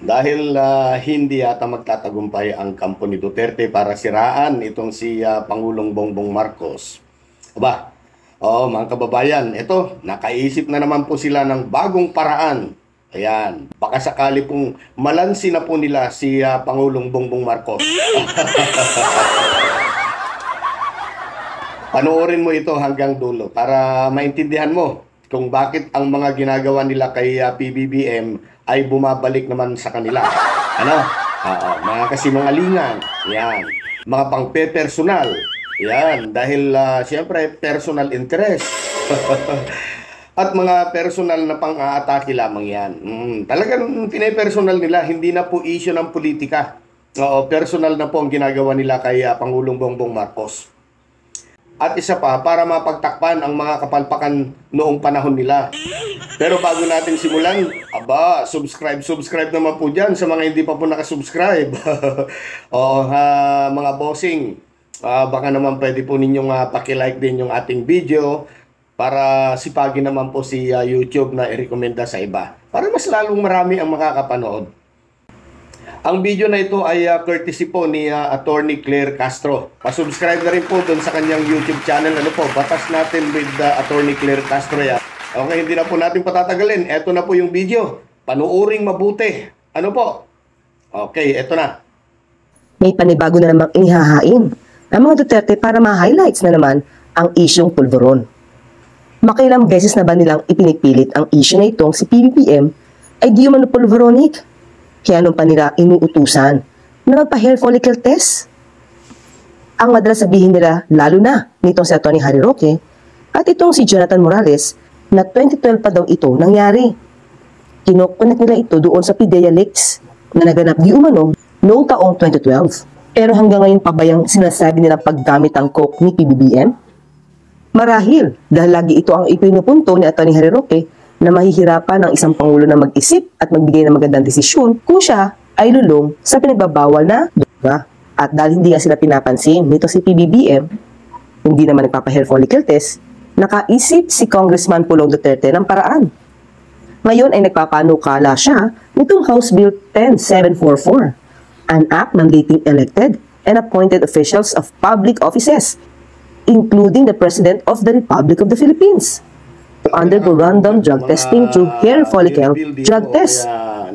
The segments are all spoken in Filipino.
Dahil hindi yata magtatagumpay ang kampo ni Duterte para siraan itong si Pangulong Bongbong Marcos. Aba, mga kababayan, ito, nakaisip na naman po sila ng bagong paraan. Ayan, baka sakali pong malansi na po nila si Pangulong Bongbong Marcos. Panoorin mo ito hanggang dulo para maintindihan mo kung bakit ang mga ginagawa nila kay PBBM ay bumabalik naman sa kanila. Ano? Mga kasinungalingan. Yan. Mga pangpe-personal. Yan. Dahil siyempre personal interest. At mga personal na pang-aatake lamang yan. Talagang pinapersonal nila. Hindi na po issue ng politika. Personal na po ang ginagawa nila kay Pangulong Bongbong Marcos. At isa pa, para mapagtakpan ang mga kapalpakan noong panahon nila. Pero bago natin simulan, subscribe naman po dyan sa mga hindi pa po nakasubscribe. Mga bossing, baka naman pwede po ninyong pakilike din yung ating video para sipagin naman po si YouTube na i-recommenda sa iba. Para mas lalong marami ang makakapanood. Ang video na ito ay courtesy po ni Attorney Claire Castro. Pasubscribe na rin po doon sa kanyang YouTube channel. Ano po, Batas Natin with Attorney Claire Castro yan. Okay, hindi na po natin patatagalin. Ito na po yung video. Panuuring mabuti. Ano po? Okay, ito na. May panibago na namang inihahain ang mga Duterte para ma-highlights na naman ang isyong pulveron. Makailang beses na ba nilang ipinipilit ang isyu na itong si PBBM ay di umano pulveronic? Kaya nung pa nila inuutusan na magpa-hair follicle test? Ang madalas sabihin nila, lalo na nitong si Atty. Harry Roque at itong si Jonathan Morales na 2012 pa daw ito nangyari. Kinokonek nila ito doon sa PIDEA Leaks na naganap di umano noong taong 2012. Pero hanggang ngayon pa ba yung sinasabi nilang paggamit ang coke ni PBBM? Marahil dahil lagi ito ang ipinupunto ni Atty. Harry Roque na mahihirapan ng isang pangulo na mag-isip at magbigay ng magandang desisyon kung siya ay lulong sa pinagbabawal na droga. At dahil hindi nga sila pinapansin nito si PBBM, hindi naman nagpapa-hair follicle test, nakaisip si Congressman Pulong Duterte ng paraan. Ngayon ay nagpapanukala siya nitong House Bill 10744, an act mandating elected and appointed officials of public offices, including the President of the Republic of the Philippines, to undergo random drug testing through hair follicle drug tests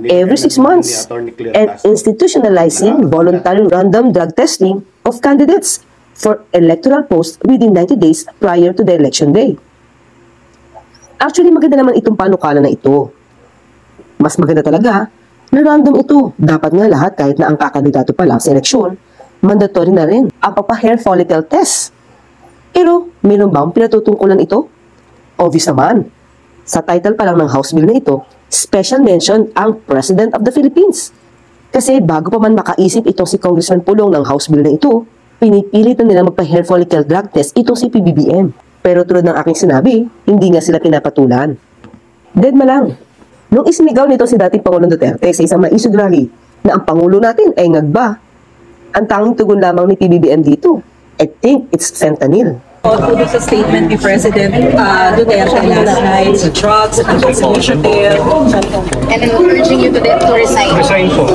every 6 months and institutionalizing voluntary random drug testing of candidates for electoral posts within 90 days prior to the election day. Actually, maganda naman itong panukala na ito. Mas maganda talaga na random ito. Dapat nga lahat kahit na ang kakandidato pa lang sa eleksyon, mandatory na rin ang papa-hair follicle test. Pero, meron bang pinatutungkulan ito? Obvious naman. Sa title pa lang ng House Bill na ito, special mention ang President of the Philippines. Kasi bago pa man makaisip itong si Congressman Pulong ng House Bill na ito, pinipilit na nila magpa-hair follicle drug test itong si PBBM. Pero tulad ng aking sinabi, hindi nga sila pinapatulan. Dead ma lang. Nung isinigaw nito si dating Pangulong Duterte sa isang maisog rally na ang Pangulo natin ay ngagba, ang tanging tugon lamang ni PBBM dito, I think it's fentanyl. Tuloy sa statement ni President Duterte last night sa drugs and drugs initiative. And I'm urging you to resign. Resign po.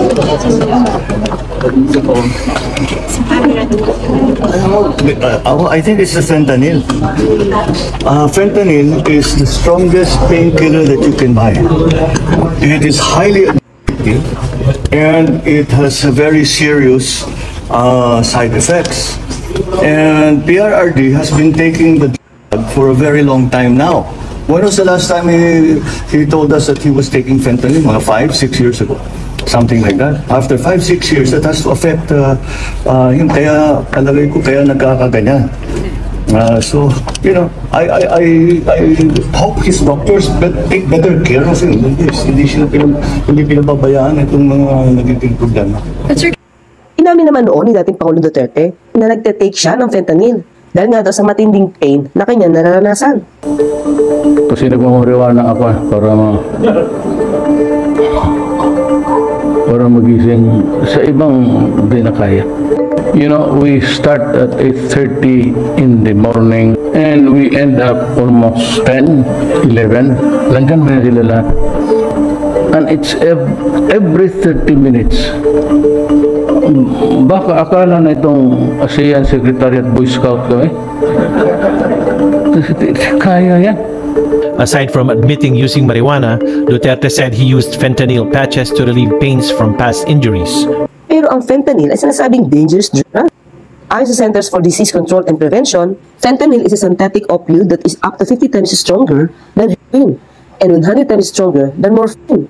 I think it's the fentanyl. Fentanyl is the strongest painkiller that you can buy. It is highly addictive and it has a very serious side effects. And PRRD has been taking the drug for a very long time now. When was the last time he told us that he was taking fentanyl? Mga 5-6 years ago. Something like that. After 5-6 years, that has to affect him. Kaya, talagay ko, kaya nagkakaganyan. So, you know, I hope his doctors take better care of him. Hindi pinababayaan itong mga nagiging problema. Inamin naman noon ni dating Pangulong Duterte na nagte-take siya ng fentanyl dahil nga daw sa matinding pain na kanyang nararanasan. Kasi nagmamariwana ako para magising sa ibang di na kaya. You know, we start at 8:30 in the morning and we end up almost 10, 11. Langgan ba na sila lahat? And it's every 30 minutes. Baka akala na itong ASEAN Secretariat Boy Scout kami. Kaya yan. Aside from admitting using marijuana, Duterte said he used fentanyl patches to relieve pains from past injuries. Pero ang fentanyl ay sinasabing dangerous drug. Ayon sa Centers for Disease Control and Prevention, fentanyl is a synthetic opioid that is up to 50 times stronger than heroin and 100 times stronger than morphine.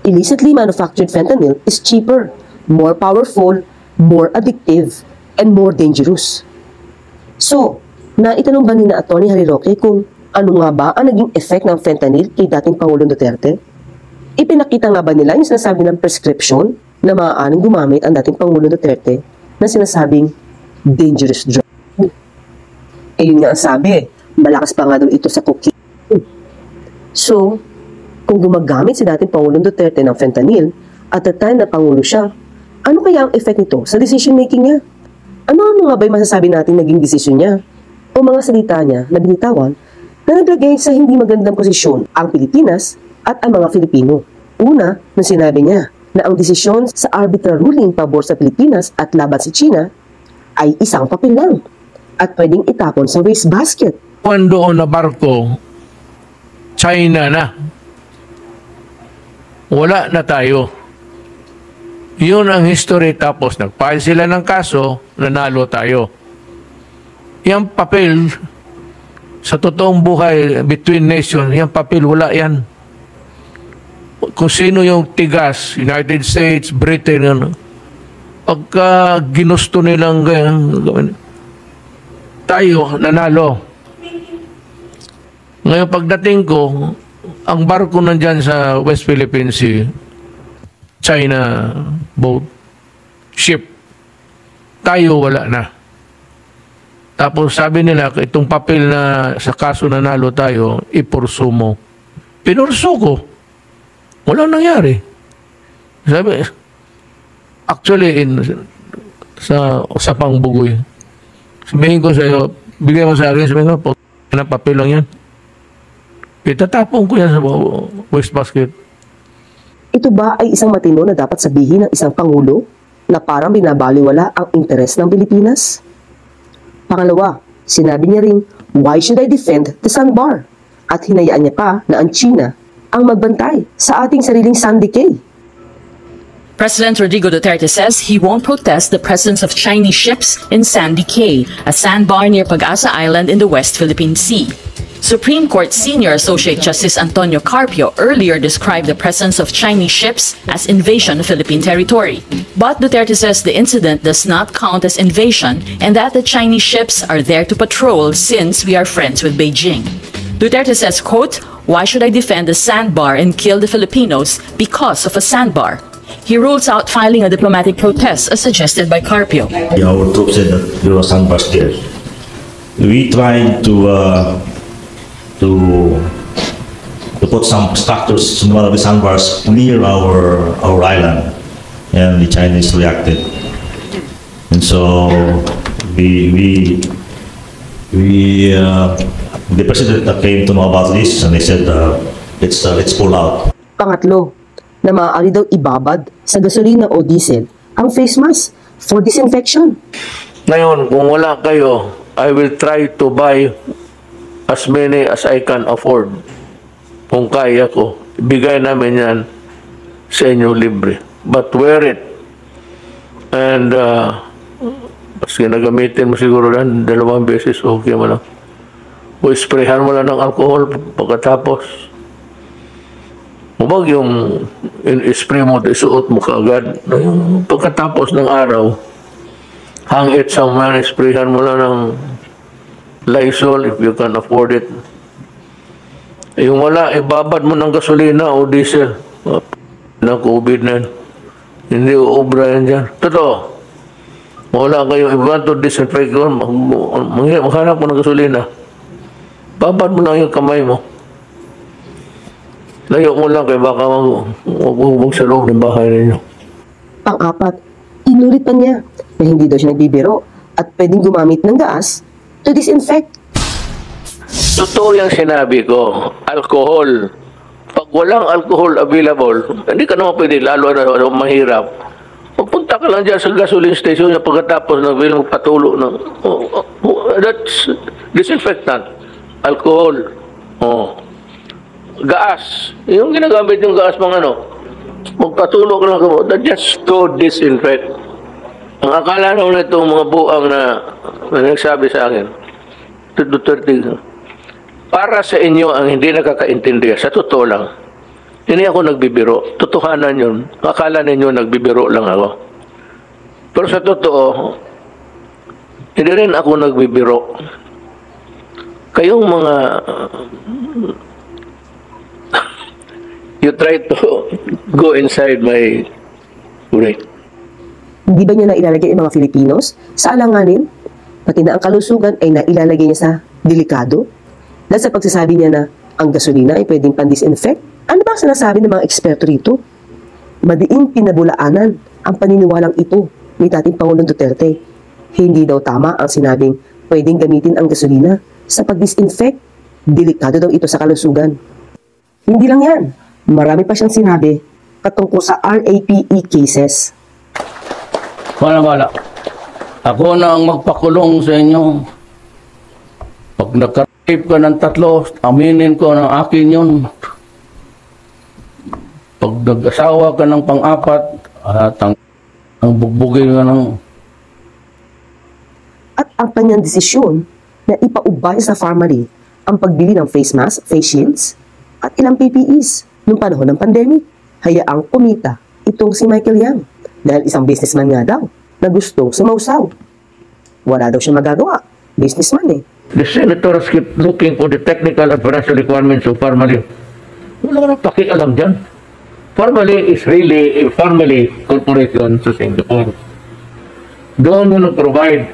Illicitly manufactured fentanyl is cheaper, more powerful, more addictive, and more dangerous. So, naitanong ba ni na Atty. Harry Roque kung ano nga ba ang naging effect ng fentanyl kay dating Pangulong Duterte? Ipinakita nga ba nila yung sinasabi ng prescription na maaaring gumamit ang dating Pangulong Duterte na sinasabing dangerous drug? Eh yun nga ang sabi, malakas pa nga daw ito sa cocaine. So, kung gumagamit si dating Pangulong Duterte ng fentanyl at the time na Pangulo siya, ano kaya ang effect nito sa decision making niya? Ano nga ba yung masasabi natin naging desisyon niya? O mga salita niya na binitawan na naglagay sa hindi magandang posisyon ang Pilipinas at ang mga Filipino? Una, nung sinabi niya na ang desisyon sa arbitral ruling pabor sa Pilipinas at laban sa China ay isang papel lang at pwedeng itapon sa wastebasket. Doon na barko, China na. Wala na tayo. Yun ang history, tapos nag-file sila ng kaso, nanalo tayo. Yung papel, sa totoong buhay, between nation, yung papel, wala yan. Kung sino yung tigas, United States, Britain, ano, pagka ginusto nilang gawin, tayo, nanalo. Ngayon, pagdating ko, ang barko nandyan sa West Philippine Sea, China boat, ship, tayo wala na. Tapos sabi nila, itong papel na sa kaso nanalo tayo, ipurso mo. Pinurso ko. Walang nangyari. Sabi, actually, sa usapang bugoy, sabihin ko sa iyo, bigay mo sa akin, sabihin ko, ng papel lang yan. Itatapon ko yan sa wastebasket. Ito ba ay isang matino na dapat sabihin ng isang Pangulo na parang binabaliwala ang interes ng Pilipinas? Pangalawa, sinabi niya rin, why should I defend the sandbar? At hinayaan niya pa na ang China ang magbantay sa ating sariling Sandy Cay. President Rodrigo Duterte says he won't protest the presence of Chinese ships in Sandy Cay, a sandbar near Pag-asa Island in the West Philippine Sea. Supreme Court Senior Associate Justice Antonio Carpio earlier described the presence of Chinese ships as invasion of Philippine territory. But Duterte says the incident does not count as invasion and that the Chinese ships are there to patrol since we are friends with Beijing. Duterte says, quote, "Why should I defend a sandbar and kill the Filipinos because of a sandbar?" He rules out filing a diplomatic protest as suggested by Carpio. Our troops said that there were sandbars there. We tried to put some structures, some of the sandbars near our island, and the Chinese reacted. And so the president came to know about this, and they said, let's pull out. Pangatlo, na maaari daw ibabad sa gasolina o diesel ang face mask for disinfection. Ngayon, kung wala kayo, I will try to buy as many as I can afford. Kung kaya ko, ibigay namin yan sa inyo libre. But wear it. And, mas ginagamitin mo siguro lang, 2 beses, okay mo lang. O sprayhan mo lang ng alcohol pagkatapos. Huwag yung in-spray mo, isuot mo kaagad. Pagkatapos ng araw, hang it somewhere, sprayhan mo lang ng Lysol if you can afford it. Yung wala, ibabad mo ng gasolina o diesel. Na COVID na yan. Hindi uubra yan dyan. Totoo. Wala kayo, if you want to disinfect yun, maghanap mo ng gasolina. Babad mo lang yung kamay mo. Layo mo lang kayo, baka magbubog sa loob ng bahay ninyo. Pang-apat, inulit pa niya na hindi daw siya nagbibiro at pwedeng gumamit ng gas to disinfect. Totoo yung sinabi ko, alcohol Pag walang alcohol available, hindi ka naman pwede, lalo na mahirap. Magpunta ka lang dyan sa gasoline station niya pagkatapos ng patulo ng that's disinfectant, alcohol, gas. Yung ginagamit yung gas mga magpatulo ka lang mo, that's just to disinfect. Ang akala na itong mga buang na nagsabi sa akin, Duterte, para sa inyo ang hindi nakakaintindi, sa totoo lang, hindi ako nagbibiro. Totohanan yun. Akala ninyo nagbibiro lang ako. Pero sa totoo, hindi rin ako nagbibiro. Kayong mga you try to go inside my brain. Hindi ba niya na ilalagay ang mga Filipinos sa alanganin? Pati na ang kalusugan ay nailalagay niya sa delikado? Dahil sa pagsasabi niya na ang gasolina ay pwedeng pan-disinfect? Ano ba ang sinasabi ng mga eksperto rito? Madiin pinabulaanan ang paniniwalang ito ni dating Pangulong Duterte. Hindi daw tama ang sinabing pwedeng gamitin ang gasolina sa pag-disinfect. Delikado daw ito sa kalusugan. Hindi lang yan. Marami pa siyang sinabi patungkol sa RAPE cases. Wala. Ako na ang magpakulong sa inyo. Pag nagka-rape ka ng 3, aminin ko ng akin yun. Pag nag-asawa ka ng pang-4, ang bugbugin ka ng... At ang kanyang desisyon na ipaubaya sa family ang pagbili ng face mask, face shields, at ilang PPEs noong panahon ng pandemic. Hayaang kumita itong si Michael Yang dahil isang businessman nga daw na gusto sumausaw. Wala daw siya magagawa. Businessman eh. The senators keep looking for the technical and financial requirements of Parmali. Wala ka pakialam dyan. Parmali is really a family corporation sa Singapore. Doon mo nag-provide.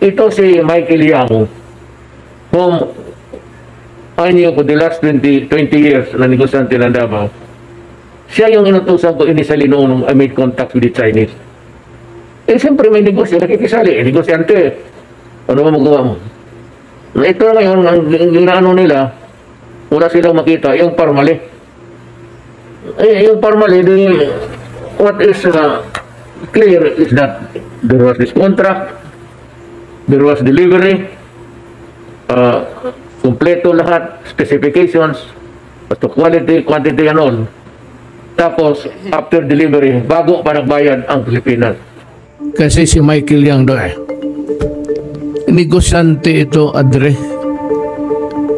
Ito si Michael Yang, whom I knew for the last 20 years na negosyante ng Davao. Siya yung inutusan ko initially noong I made contact with the Chinese. Siyempre may negosyo, nakikisali, negosyante. Ano ba magawa mo? Ito na ngayon, ang ginaano nila, wala silang makita, yung Parmali. Yung Parmali, what is clear is that there was this contract, there was delivery, kompleto lahat, specifications, as to quality, quantity, and all. Tapos, after delivery, bago pa nagbayad ang Pilipinas. Kasi si Michael Yang doon negosyante ito, Adre.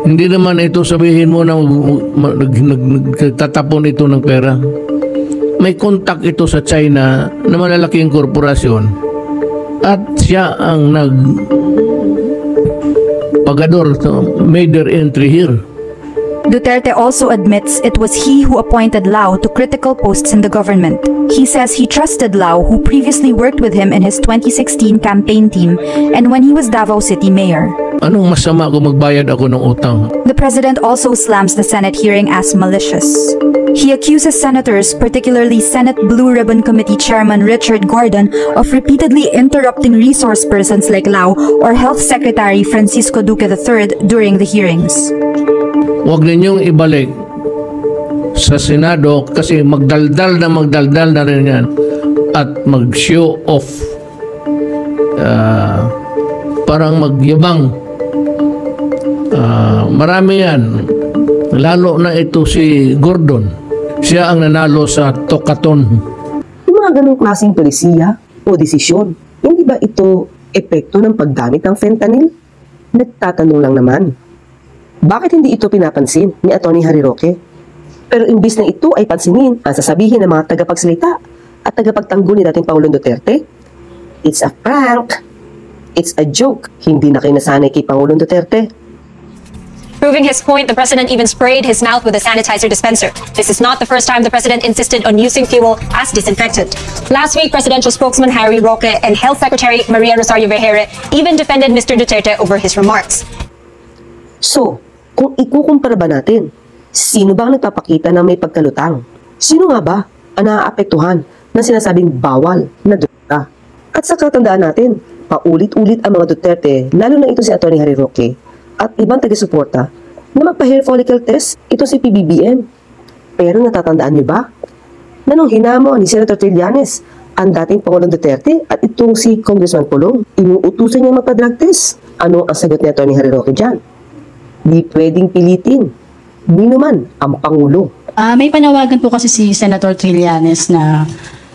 Hindi naman ito sabihin mo na nagtatapon ito ng pera. May contact ito sa China na malalaking korporasyon at siya ang pagador, made their entry here. Duterte also admits it was he who appointed Lau to critical posts in the government. He says he trusted Lau, who previously worked with him in his 2016 campaign team and when he was Davao City Mayor. Anong masama kung magbayad ako ng utang? The president also slams the Senate hearing as malicious. He accuses senators, particularly Senate Blue Ribbon Committee Chairman Richard Gordon, of repeatedly interrupting resource persons like Lau or Health Secretary Francisco Duque III during the hearings. Huwag ninyong ibalik sa Senado kasi magdaldal na rin yan at mag-show off, parang magyabang. Marami yan, lalo na ito si Gordon, siya ang nanalo sa Tokaton. Yung mga ganong klaseng polisiya o desisyon, hindi ba ito epekto ng paggamit ng fentanyl? Nagtatanong lang naman. Bakit hindi ito pinapansin ni Atty. Harry Roque? Pero imbis na ito ay pansinin ang sasabihin ng mga tagapagsalita at tagapagtanggol ni dating Pangulong Duterte, it's a prank, it's a joke. Hindi na kayo nasanay kay Pangulong Duterte. Proving his point, the president even sprayed his mouth with a sanitizer dispenser. This is not the first time the president insisted on using fuel as disinfectant. Last week, presidential spokesman Harry Roque and Health Secretary Maria Rosario Vergeire even defended Mr. Duterte over his remarks. So, kung ikukumpara ba natin, sino ba ang nagpapakita na may pagkalutang? Sino nga ba ang naaapektuhan ng sinasabing bawal na droga? At sa katandaan natin, paulit-ulit ang mga Duterte, lalo na ito si Atty. Harry Roque, at ibang taga-suporta na magpa-hair follicle test, ito si PBBM. Pero natatandaan niyo ba na nung hinamo ni Senator Trillanes ang dating Pangulong Duterte at itong si Congressman Pulong, inuutusan niya magpa-drug test? Ano ang sagot ni Atty. Harry Roque dyan? Di pwedeng pilitin ni naman ang Pangulo. May panawagan po kasi si Senator Trillanes na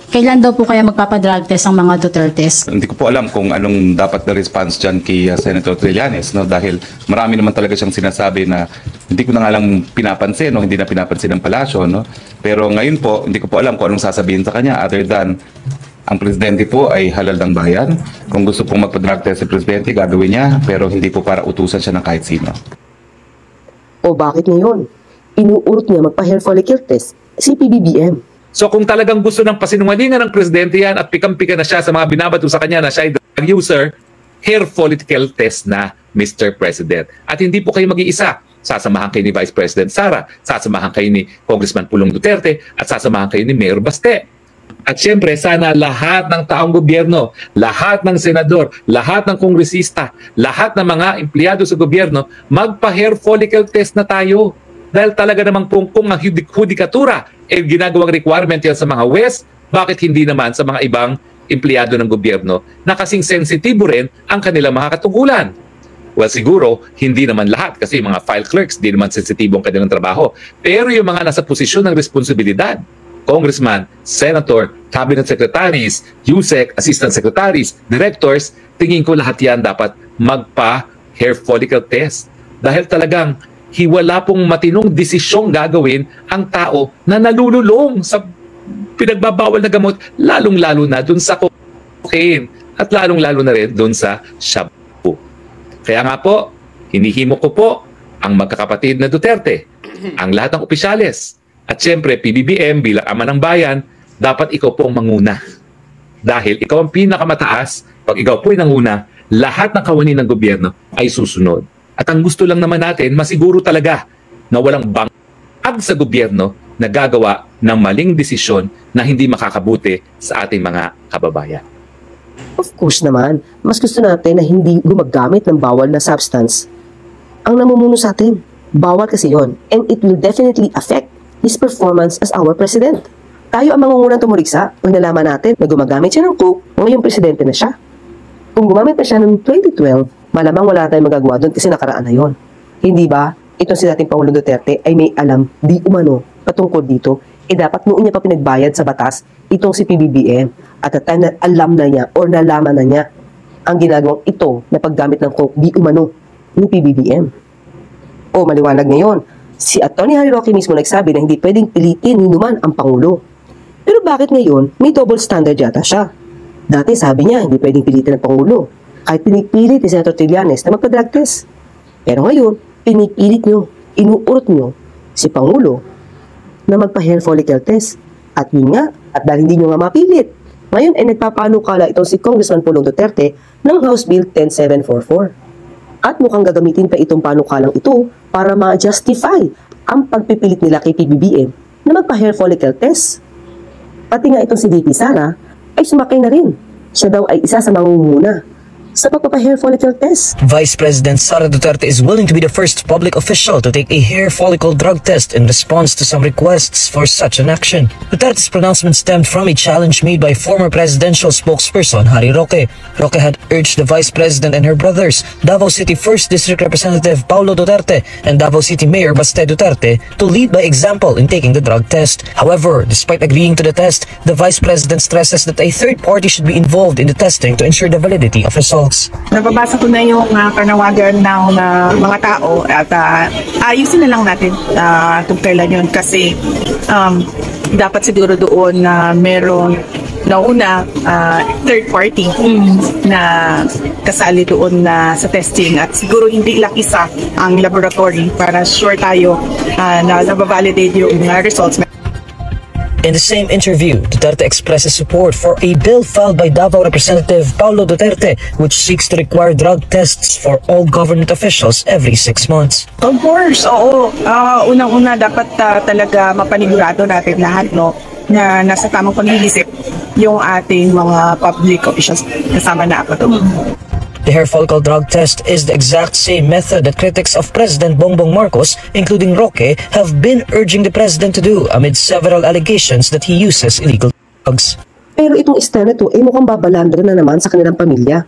kailan daw po kaya magpapadrug test ang mga Dutertes? Hindi ko po alam kung anong dapat na response dyan kay Senator Trillanes, no? Dahil marami naman talaga siyang sinasabi na hindi ko na nga lang pinapansin, no? Hindi na pinapansin ng palasyo. No? Pero ngayon po, hindi ko po alam kung anong sasabihin sa kanya other than ang presidente po ay halal ng bayan. Kung gusto pong magpa-drug test si presidente, gagawin niya, pero hindi po para utusan siya ng kahit sino. O bakit ngayon? Inuurot niya magpa-hair follicle test si PBBM. So kung talagang gusto ng pasinungalingan ng presidente yan at pikam-pika na siya sa mga binabato sa kanya na siya ay drug user, hair follicle test na, Mr. President. At hindi po kayo mag-iisa. Sasamahan kayo ni Vice President Sara, sasamahan kayo ni Congressman Pulong Duterte, at sasamahan kayo ni Mayor Baste. At syempre, sana lahat ng taong gobyerno, lahat ng senador, lahat ng kongresista, lahat ng mga empleyado sa gobyerno, magpa-hair follicle test na tayo. Dahil talaga namang kung ang hudikatura ginagawang requirement yan sa mga West, bakit hindi naman sa mga ibang empleyado ng gobyerno na kasing sensitibo rin ang kanilang mga katungkulan? Well, siguro, hindi naman lahat kasi mga file clerks, di naman sensitibo ang kanilang trabaho. Pero yung mga nasa posisyon ng responsibilidad, congressman, senator, cabinet secretaries, USEC, assistant secretaries, directors, tingin ko lahat yan dapat magpa-hair follicle test. Dahil talagang wala pong matinong desisyong gagawin ang tao na nalululong sa pinagbabawal na gamot, lalong-lalo na dun sa cocaine at lalong-lalo na rin dun sa shabu. Kaya nga po, hinihimo ko po ang magkakapatid na Duterte, ang lahat ng opisyales, at syempre PBBM bilang ama ng bayan, dapat ikaw po ang manguna. Dahil ikaw ang pinakamataas, pag ikaw po ay nanguna, lahat ng kawani ng gobyerno ay susunod. At ang gusto lang naman natin, masiguro talaga na walang bangag sa gobyerno na gagawa ng maling desisyon na hindi makakabuti sa ating mga kababayan. Of course naman, mas gusto natin na hindi gumagamit ng bawal na substance ang namumuno sa atin. Bawal kasi yon, and it will definitely affect his performance as our president. Tayo ang mangungunang tumuriksa pag nalaman natin na gumagamit siya ng coke, ngayong presidente na siya. Kung gumamit na siya noong 2012, malamang wala tayong magagawa doon kasi nakaraan na yon. Hindi ba, itong si dating Pangulong Duterte ay may alam di umano patungkol dito, dapat noon niya pa pinagbayad sa batas itong si PBBM at the time na alam na niya or nalaman na niya ang ginagawang ito na paggamit ng coke di umano ni PBBM. O maliwanag ngayon, si Atty. Harry Roque mismo nagsabi na hindi pwedeng pilitin ni naman ang Pangulo. Pero bakit ngayon may double standard yata siya? Dati sabi niya hindi pwedeng pilitin ng Pangulo. Kahit pinipilit ni Senator Trillanes na magpa-drug test. Pero ngayon, pinipilit nyo, inuurot nyo si Pangulo na magpa-hair follicle test. At yun nga, at dahil hindi nyo nga mapilit, ngayon ay nagpapanukala itong si Congressman Pulong Duterte ng House Bill 10744. At mukhang gagamitin pa itong panukalang ito para ma-justify ang pagpipilit nila kay PBBM na magpa-hair follicle test. Pati nga itong si VP Sara ay sumakay na rin. Siya daw ay isa sa mangunguna sa pagpapa-hair follicle test. Vice President Sara Duterte is willing to be the first public official to take a hair follicle drug test in response to some requests for such an action. Duterte's pronouncement stemmed from a challenge made by former presidential spokesperson Harry Roque. Roque had urged the Vice President and her brothers, Davao City 1st District Representative Paulo Duterte and Davao City Mayor Baste Duterte, to lead by example in taking the drug test. However, despite agreeing to the test, the Vice President stresses that a third party should be involved in the testing to ensure the validity of results. Nababasa ko na yung panawagan ng mga tao at ayusin na lang natin kung kailan yun kasi dapat siguro doon na merong nauna third party na kasali doon sa testing at siguro hindi lang isa ang laboratory para sure tayo na nababalidate yung results. In the same interview, Duterte expresses support for a bill filed by Davao Representative Paulo Duterte which seeks to require drug tests for all government officials every 6 months. Of course, oo. Unang-una dapat talaga mapanigurado natin lahat na nasa tamang pag-iisip yung ating mga public officials kasama na ako doon. The hair follicle drug test is the exact same method that critics of President Bongbong Marcos, including Roque, have been urging the president to do amid several allegations that he uses illegal drugs. Pero itong estado ito ay mukhang babalandra na naman sa kanilang pamilya.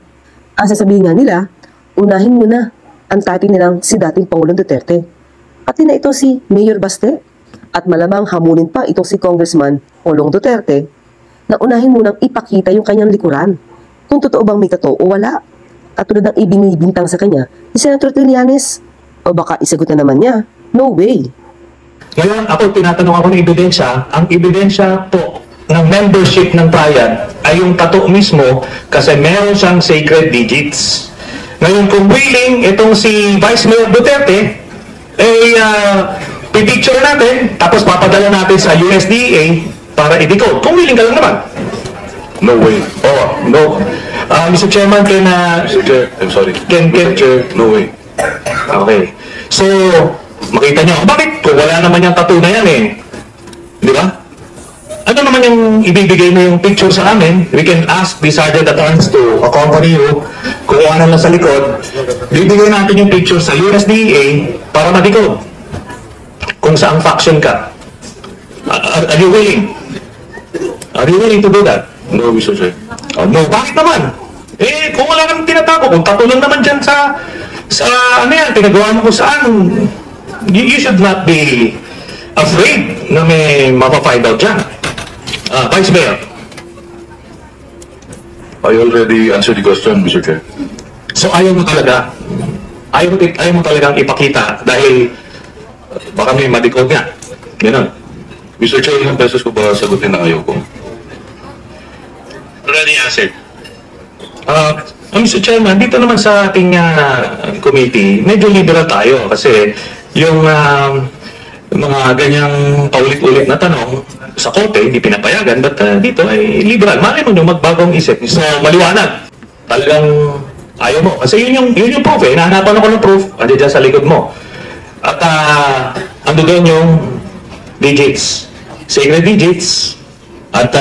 Ang sasabihin nga nila, unahin muna ang typing nilang si dating Pangulong Duterte. Pati na ito si Mayor Baste. At malamang hamunin pa itong si Congressman Pulong Duterte na unahin munang ipakita yung kanyang likuran. Kung totoo bang may totoo o wala. At tulad ng ibinibintang sa kanya ni Senator Trillanes. O baka isagot na naman niya, no way. Ngayon, ako tinatanong ako ng ebidensya. Ang ebidensya po ng membership ng triad ay yung tattoo mismo kasi meron siyang sacred digits. Ngayon, kung willing itong si Vice Mayor Duterte, pipicture natin, tapos papadala natin sa USDA para i-decode. Kung willing ka lang naman. No way. Oh, no. Mr. Chairman, Mr. Chair, I'm sorry. Mr. Chair, no way. Okay. So, makita niyo, bakit? Kung wala naman yung tattoo na yan Di ba? Ano naman yung ibibigay mo yung picture sa amin? We can ask the Sergeant at Arms to accompany you. Kung ano lang sa likod, bibigay natin yung picture sa USDA para ma-decode. Kung saang faction ka. Are you willing? Are you willing to do that? No, Mr. Chair. No, bakit naman? Kung wala kang tinatago, kung tattoo lang naman dyan sa ano yan, pinagawa mo kung saan, you should not be afraid na may mapafind out dyan. Vice Mayor. I already answered the question, Mr. Chair. So ayaw mo talaga, ayaw mo talagang ipakita dahil baka may ma-decode nga. Ganun. Mr. Chair, ilang beses ko ba sagutin na ayaw ko? Already answered. Mr. Chairman, dito naman sa ating committee, medyo liberal tayo kasi yung mga ganyang paulit-ulit na tanong sa korte, hindi pinapayagan, but dito ay liberal. Malay mo nung magbagong isip. So, maliwanag. Talagang ayaw mo. Kasi yun yung proof Nahanapan ako ng proof. Andi dyan sa likod mo. At ando doon yung digits. Sacred digits. At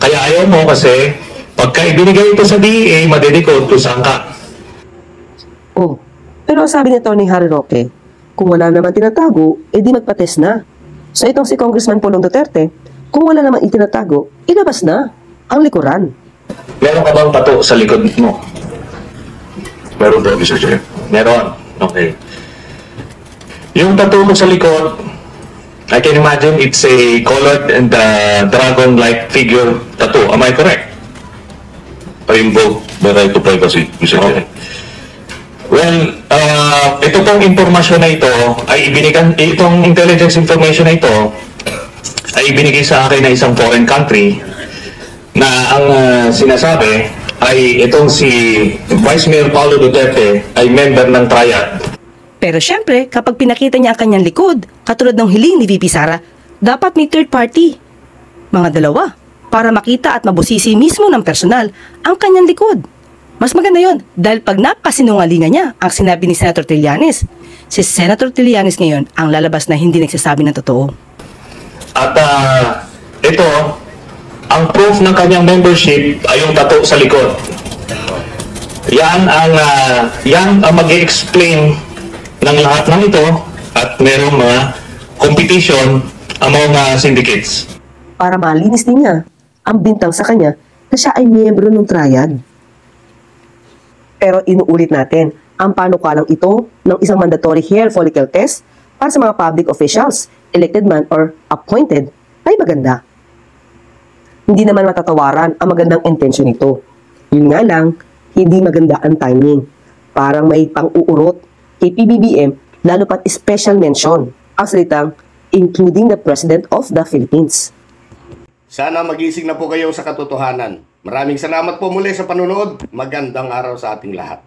kaya ayaw mo kasi pagka ibinigay ito sa DEA, madedecode kung saan ka. Oh, pero sabi ni Tony Harry Roque, kung wala naman tinatago, edi magpa-test na. So itong si Congressman Pulong Duterte, kung wala naman itinatago, ilabas na ang likuran. Meron ka bang tattoo sa likod mo? Meron ba, Mr. Chair? Meron. Okay. Yung tattoo mo sa likod, I can imagine it's a colored and dragon-like figure tattoo. Am I correct? I invoke the right to privacy, Mr. Chair. Well, ito pong informasyon na ito ay itong intelligence information na ito ay ibinigay sa akin na isang foreign country na ang sinasabi ay itong si Vice Mayor Paulo Duterte ay member ng triad. Pero syempre, kapag pinakita niya ang kanyang likod, katulad ng hiling ni VP Sara, dapat may third party. Mga dalawa, para makita at mabusisi mismo ng personal ang kanyang likod. Mas maganda yon dahil pag napakasinungalingan niya ang sinabi ni Senator Trillanes, si Senator Trillanes ngayon ang lalabas na hindi nagsasabi ng totoo. At ito, ang proof ng kanyang membership ay yung tattoo sa likod. Yan ang mag-i-explain ng lahat ng ito at merong mga competition among syndicates. Para malinis din niya ang bintang sa kanya na siya ay miyembro ng triad. Pero inuulit natin, ang panukalang ito ng isang mandatory hair follicle test para sa mga public officials, elected man or appointed, ay maganda. Hindi naman matatawaran ang magandang intensyon nito. Yun nga lang, hindi maganda ang timing. Parang may pang-uurot kay PBBM, lalo pat special mention ang salitang including the President of the Philippines. Sana magising na po kayo sa katotohanan. Maraming salamat po muli sa panunood. Magandang araw sa ating lahat.